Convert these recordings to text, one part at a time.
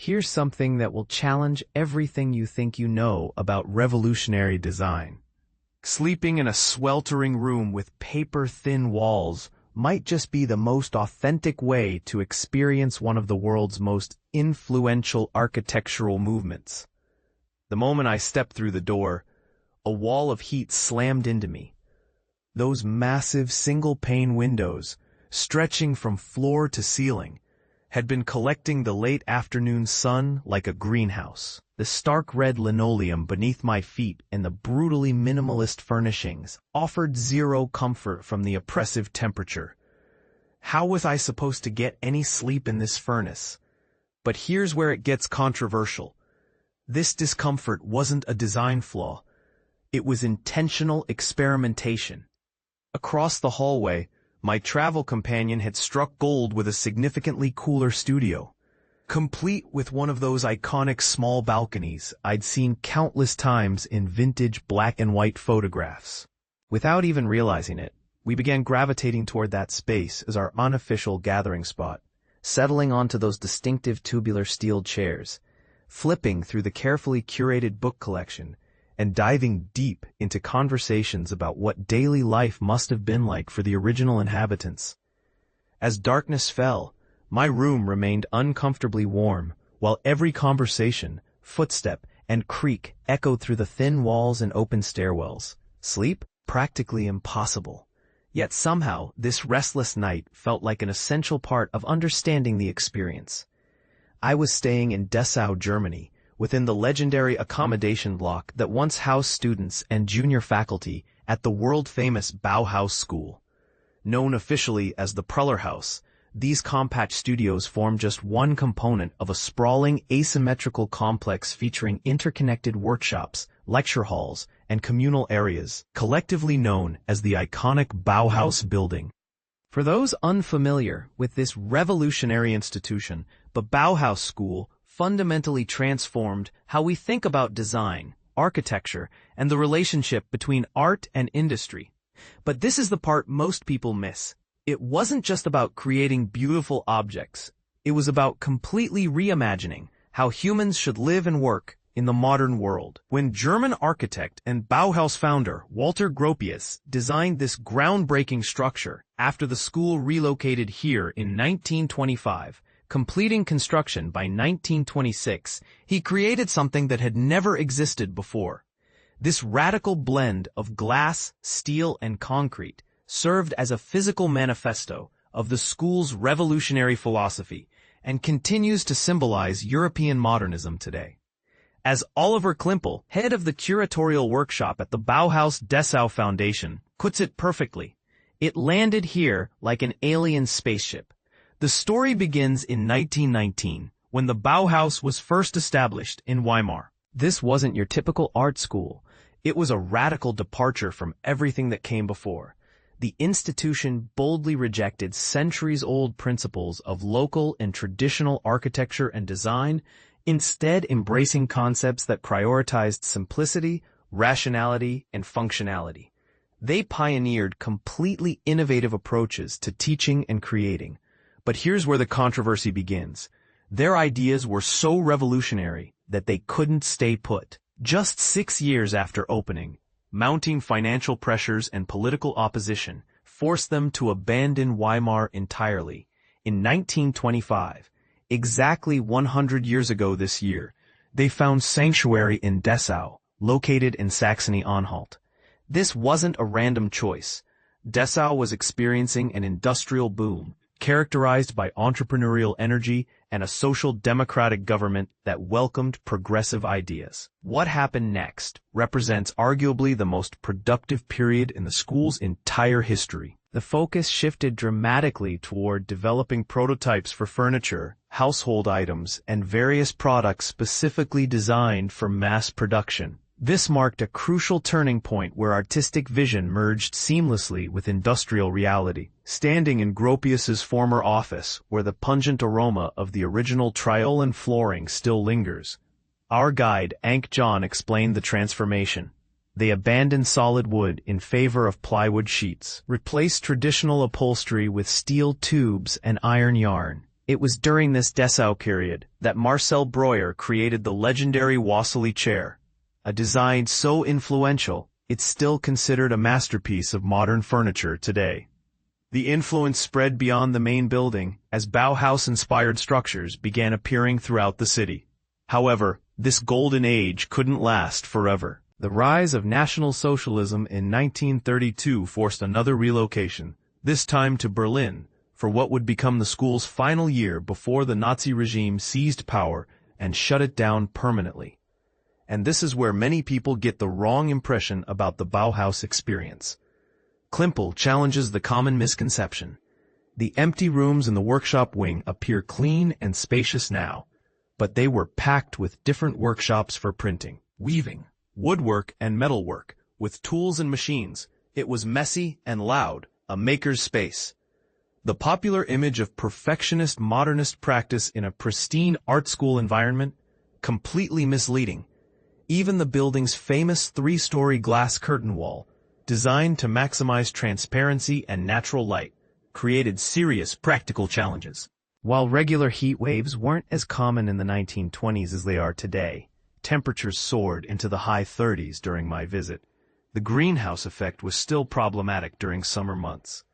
Here's something that will challenge everything you think you know about revolutionary design. Sleeping in a sweltering room with paper-thin walls might just be the most authentic way to experience one of the world's most influential architectural movements. The moment I stepped through the door, a wall of heat slammed into me. Those massive single-pane windows, stretching from floor to ceiling, had been collecting the late afternoon sun like a greenhouse. The stark red linoleum beneath my feet and the brutally minimalist furnishings offered zero comfort from the oppressive temperature. How was I supposed to get any sleep in this furnace? But here's where it gets controversial. This discomfort wasn't a design flaw. It was intentional experimentation. Across the hallway, my travel companion had struck gold with a significantly cooler studio, complete with one of those iconic small balconies I'd seen countless times in vintage black and white photographs. Without even realizing it, we began gravitating toward that space as our unofficial gathering spot, settling onto those distinctive tubular steel chairs, flipping through the carefully curated book collection, and diving deep into conversations about what daily life must have been like for the original inhabitants. As darkness fell, my room remained uncomfortably warm, while every conversation, footstep, and creak echoed through the thin walls and open stairwells. Sleep? Practically impossible. Yet somehow, this restless night felt like an essential part of understanding the experience. I was staying in Dessau, Germany, within the legendary accommodation block that once housed students and junior faculty at the world-famous Bauhaus School. Known officially as the Prellerhaus, these compact studios form just one component of a sprawling asymmetrical complex featuring interconnected workshops, lecture halls, and communal areas, collectively known as the iconic Bauhaus Building. For those unfamiliar with this revolutionary institution, the Bauhaus School fundamentally transformed how we think about design, architecture, and the relationship between art and industry. But this is the part most people miss. It wasn't just about creating beautiful objects. It was about completely reimagining how humans should live and work in the modern world. When German architect and Bauhaus founder Walter Gropius designed this groundbreaking structure after the school relocated here in 1925, completing construction by 1926, he created something that had never existed before. This radical blend of glass, steel, and concrete served as a physical manifesto of the school's revolutionary philosophy and continues to symbolize European modernism today. As Oliver Klimpel, head of the curatorial workshop at the Bauhaus Dessau Foundation, puts it perfectly, it landed here like an alien spaceship. The story begins in 1919, when the Bauhaus was first established in Weimar. This wasn't your typical art school. It was a radical departure from everything that came before. The institution boldly rejected centuries-old principles of local and traditional architecture and design, instead embracing concepts that prioritized simplicity, rationality, and functionality. They pioneered completely innovative approaches to teaching and creating. But here's where the controversy begins. Their ideas were so revolutionary that they couldn't stay put. Just 6 years after opening, mounting financial pressures and political opposition forced them to abandon Weimar entirely. In 1925, exactly 100 years ago this year, they found sanctuary in Dessau, located in Saxony-Anhalt. This wasn't a random choice. Dessau was experiencing an industrial boom, characterized by entrepreneurial energy and a social democratic government that welcomed progressive ideas. What happened next represents arguably the most productive period in the school's entire history. The focus shifted dramatically toward developing prototypes for furniture, household items, and various products specifically designed for mass production. This marked a crucial turning point where artistic vision merged seamlessly with industrial reality. Standing in Gropius's former office, where the pungent aroma of the original triolen flooring still lingers, our guide, Ank John, explained the transformation. They abandoned solid wood in favor of plywood sheets, replaced traditional upholstery with steel tubes and iron yarn, It was during this Dessau period that Marcel Breuer created the legendary Wassily Chair, a design so influential it's still considered a masterpiece of modern furniture today. The influence spread beyond the main building as Bauhaus-inspired structures began appearing throughout the city. However, this golden age couldn't last forever. The rise of National Socialism in 1932 forced another relocation, this time to Berlin, for what would become the school's final year before the Nazi regime seized power and shut it down permanently. And this is where many people get the wrong impression about the Bauhaus experience. Klimpel challenges the common misconception. The empty rooms in the workshop wing appear clean and spacious now, but they were packed with different workshops for printing, weaving, woodwork and metalwork, with tools and machines. It was messy and loud, a maker's space. The popular image of perfectionist modernist practice in a pristine art school environment, completely misleading. Even the building's famous 3-story glass curtain wall, designed to maximize transparency and natural light, created serious practical challenges. While regular heat waves weren't as common in the 1920s as they are today, temperatures soared into the high 30s during my visit. The greenhouse effect was still problematic during summer months.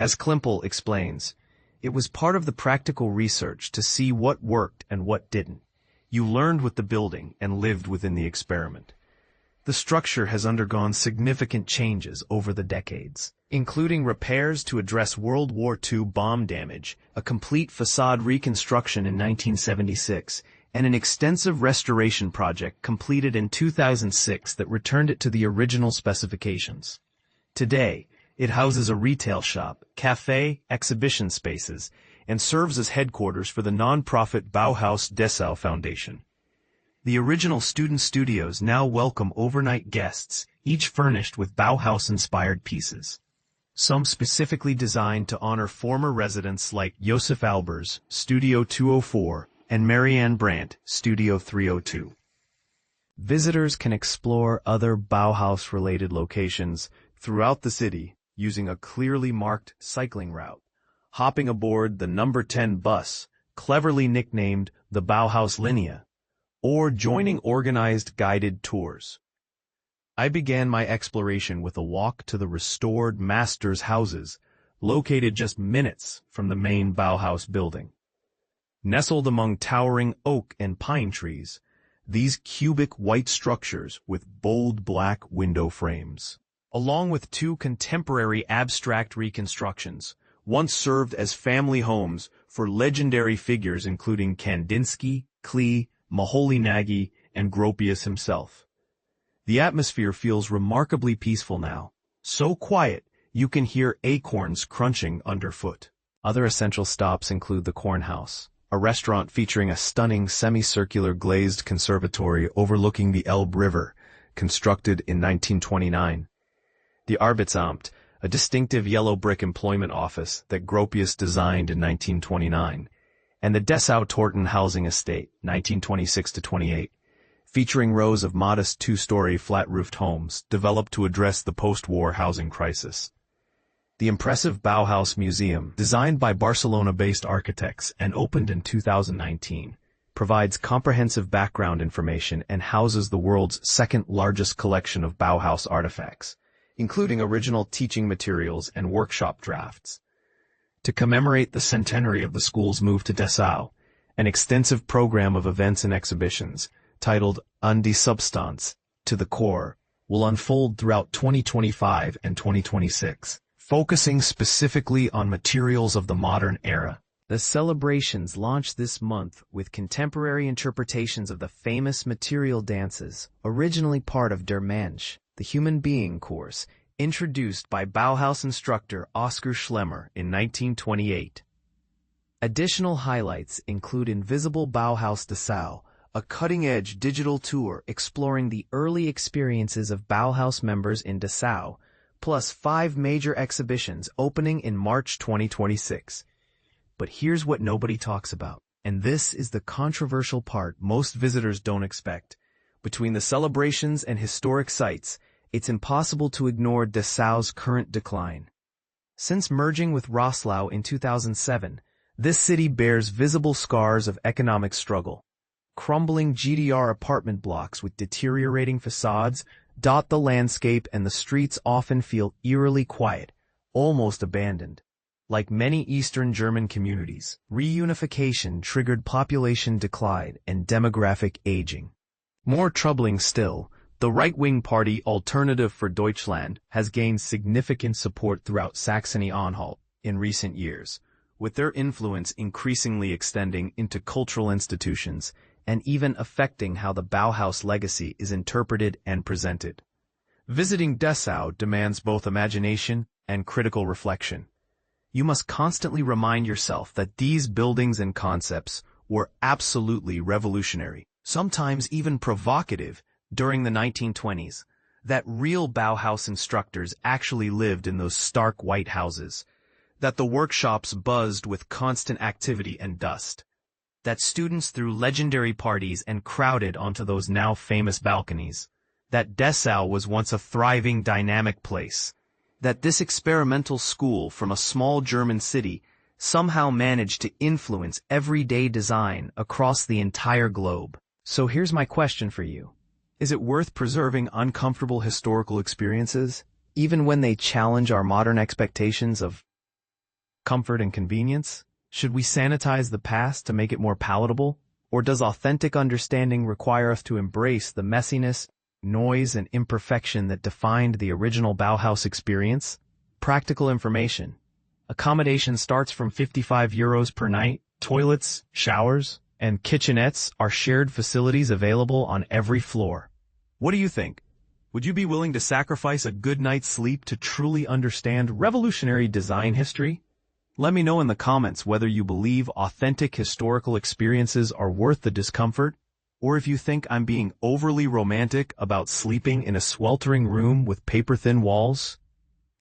As Klimpel explains, it was part of the practical research to see what worked and what didn't. You learned with the building and lived within the experiment. The structure has undergone significant changes over the decades, including repairs to address World War II bomb damage, a complete facade reconstruction in 1976, and an extensive restoration project completed in 2006 that returned it to the original specifications. Today, it houses a retail shop, cafe, exhibition spaces, and serves as headquarters for the non-profit Bauhaus Dessau Foundation. The original student studios now welcome overnight guests, each furnished with Bauhaus-inspired pieces. Some specifically designed to honor former residents like Josef Albers, Studio 204, and Marianne Brandt, Studio 302. Visitors can explore other Bauhaus-related locations throughout the city using a clearly marked cycling route, hopping aboard the number 10 bus, cleverly nicknamed the Bauhaus Linea, or joining organized guided tours. I began my exploration with a walk to the restored masters' houses, located just minutes from the main Bauhaus building. Nestled among towering oak and pine trees, these cubic white structures with bold black window frames, along with 2 contemporary abstract reconstructions, once served as family homes for legendary figures including Kandinsky, Klee, Wassily Chair, and Gropius himself. The atmosphere feels remarkably peaceful now, so quiet you can hear acorns crunching underfoot. Other essential stops include the Kornhaus, a restaurant featuring a stunning semicircular glazed conservatory overlooking the Elbe River, constructed in 1929. The Arbeitsamt, a distinctive yellow brick employment office that Gropius designed in 1929, and the Dessau Törten housing estate, 1926-28, featuring rows of modest 2-story flat-roofed homes developed to address the post-war housing crisis. The impressive Bauhaus Museum, designed by Barcelona-based architects and opened in 2019, provides comprehensive background information and houses the world's second-largest collection of Bauhaus artifacts, including original teaching materials and workshop drafts. To commemorate the centenary of the school's move to Dessau, an extensive program of events and exhibitions, titled An die Substanz, to the core, will unfold throughout 2025 and 2026, focusing specifically on materials of the modern era. The celebrations launch this month with contemporary interpretations of the famous material dances, originally part of Der Mensch, the Human Being course, introduced by Bauhaus instructor Oskar Schlemmer in 1928. Additional highlights include Invisible Bauhaus Dessau, a cutting-edge digital tour exploring the early experiences of Bauhaus members in Dessau, plus 5 major exhibitions opening in March 2026. But here's what nobody talks about, and this is the controversial part most visitors don't expect. Between the celebrations and historic sites, it's impossible to ignore Dessau's current decline. Since merging with Roßlau in 2007, This city bears visible scars of economic struggle. Crumbling GDR apartment blocks with deteriorating facades dot the landscape, and the streets often feel eerily quiet, almost abandoned. Like many Eastern German communities, reunification triggered population decline and demographic aging. More troubling still, the right-wing party Alternative for Deutschland has gained significant support throughout Saxony-Anhalt in recent years, with their influence increasingly extending into cultural institutions and even affecting how the Bauhaus legacy is interpreted and presented. Visiting Dessau demands both imagination and critical reflection. You must constantly remind yourself that these buildings and concepts were absolutely revolutionary, sometimes even provocative, during the 1920s, that real Bauhaus instructors actually lived in those stark white houses, that the workshops buzzed with constant activity and dust, that students threw legendary parties and crowded onto those now famous balconies, that Dessau was once a thriving, dynamic place, that this experimental school from a small German city somehow managed to influence everyday design across the entire globe. So here's my question for you. Is it worth preserving uncomfortable historical experiences, even when they challenge our modern expectations of comfort and convenience? Should we sanitize the past to make it more palatable? Or does authentic understanding require us to embrace the messiness, noise, and imperfection that defined the original Bauhaus experience? Practical information. Accommodation starts from €55 per night. Toilets, showers, and kitchenettes are shared facilities available on every floor. What do you think? Would you be willing to sacrifice a good night's sleep to truly understand revolutionary design history? Let me know in the comments whether you believe authentic historical experiences are worth the discomfort, or if you think I'm being overly romantic about sleeping in a sweltering room with paper-thin walls.